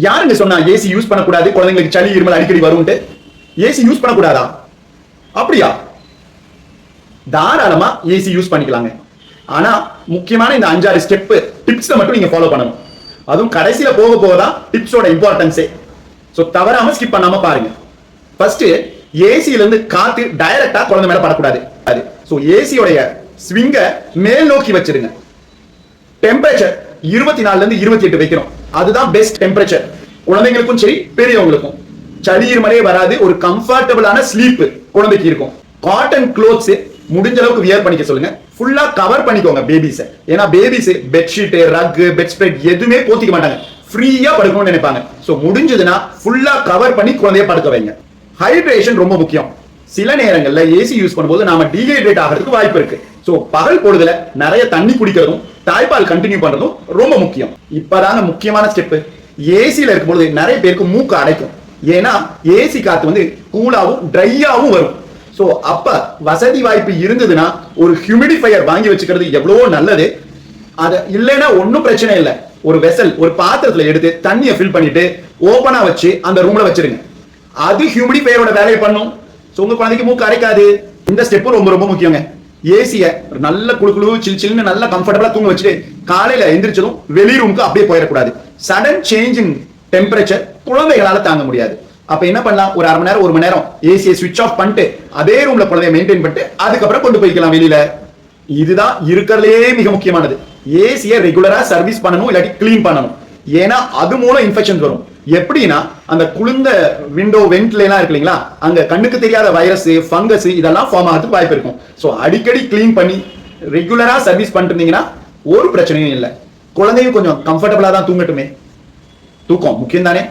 யாருங்க சொன்னா AC use பண்ணக்கூடாது, குழந்தைங்களுக்கு சளி இருமல் அடிக்கடி வரும்ட்டு? ஏசி யூஸ் பண்ணக்கூடாதா? அப்படியா? தாராளமா ஏசி யூஸ் பண்ணிக்கலாங்க. ஆனா முக்கியமான இந்த 5-6 ஸ்டெப் டிப்ஸ் மட்டும் நீங்க ஃபாலோ பண்ணணும். அதுவும் கடைசியில போக போகதான் டிப்ஸோட இம்பார்ட்டன்ஸே. சோ தவறாம ஸ்கிப் பண்ணாம பாருங்க. ஃபர்ஸ்ட், ஏசில இருந்து காத்து டைரக்டா குழந்தை மேல படக்கூடாது. சோ ஏசியோட ஸ்விங்க மேல் நோக்கி வச்சிருங்க. டெம்பரேச்சர் 24 இருந்து 28 வைக்கணும். அதுதான் பெஸ்ட் டெம்பரேச்சர். குழந்தைங்களுக்கும் சரி பெரியவங்களுக்கும் சளி இருமலே வராது. ஒரு கம்ஃபர்டபிளான ஸ்லீப் குழந்தைக்கு இருக்கும். காட்டன் க்ளோத்ஸ் முடிஞ்ச அளவுக்கு வியர் பண்ணிக்க சொல்லுங்க. ஃபுல்லா கவர் பண்ணிக்கோங்க பேபிஸ். ஏன்னா babies bedsheet, rug, bed spread எதுவுமே போத்திக்க மாட்டாங்க. ஃப்ரீயா படுக்கணும்னு நினைப்பாங்க. சோ முடிஞ்சதுன்னா ஃபுல்லா கவர் பண்ணி குழந்தைய படுக்க வைங்க. ஹைட்ரேஷன் ரொம்ப முக்கியம். சில நேரங்கள்ல ஏசி யூஸ் பண்ணும்போது நாம டீஹைட்ரேட் ஆகிறதுக்கு வாய்ப்பு இருக்கு. சோ பகல் பொழுதுல நிறைய தண்ணி குடிக்கிறதும் தாய்ப்பால் கண்டினியூ பண்றதும் ரொம்ப முக்கியம். இப்பதாங்க முக்கியமான ஸ்டெப். ஏசில இருக்கும்போது நிறைய பேருக்கு மூக்கு அடைக்கும். ஏன்னா ஏசி காத்து வந்து கூலாவும் ட்ரையாவும் வரும். சோ அப்ப வசதி வாய்ப்பு இருந்ததுன்னா ஒரு ஹியூமிடிஃபையர் வாங்கி வச்சுக்கிறது எவ்வளவோ நல்லது. அது இல்லைன்னா ஒன்னும் பிரச்சனை இல்லை. ஒரு வெசல், ஒரு பாத்திரத்துல எடுத்து தண்ணியை ஃபில் பண்ணிட்டு ஓபனா வச்சு அந்த ரூம்ல வச்சிருங்க. அது ஹியூமிடிஃபையரோட வேலையை பண்ணும். சோ உங்க குழந்தைக்கு மூக்கு அடைக்காது. இந்த ஸ்டெப் ரொம்ப ரொம்ப முக்கியங்க. ஏசிய நல்ல குளு சில்லுன்னு நல்ல கம்ஃபர்டபிளா தூங்க வச்சுட்டு காலையில எந்திரிச்சதும் வெளி ரூமுக்கு அப்படியே போயிடக்கூடாது. சடன் சேஞ்ச் இன் டெம்பரேச்சர் குழந்தைகளால தாங்க முடியாது. அப்ப என்ன பண்ணலாம்? ஒரு அரை மணி நேரம் 1 மணி நேரம் ஏசியை ஸ்விட்ச் ஆஃப் பண்ணிட்டு அதே ரூம்ல குழந்தைய மெயின்டைன் பண்ணிட்டு அதுக்கப்புறம் கொண்டு போய்க்கலாம் வெளியில. இதுதான் இருக்கிறதுலே மிக முக்கியமானது. ஏசியை ரெகுலரா சர்வீஸ் பண்ணணும், இல்லாட்டி கிளீன் பண்ணணும். ஏன்னா அது மூலம் இன்ஃபெக்ஷன் வரும். எப்படின்னா அந்த குளிர்ந்த விண்டோ வென்ட்ல எல்லாம் இருக்கு இல்லைங்களா, அங்க கண்ணுக்கு தெரியாத வைரஸ், ஃபங்கஸ் இதெல்லாம் ஃபார்ம் ஆகிறதுக்கு வாய்ப்பு இருக்கும். சோ அடிக்கடி கிளீன் பண்ணி ரெகுலரா சர்வீஸ் பண்ணிட்டு இருந்தீங்கன்னா ஒரு பிரச்சனையும் இல்லை. குழந்தையும் கொஞ்சம் கம்ஃபர்டபுளா தான் தூங்கட்டுமே. தூக்கம் முக்கியம் தானே.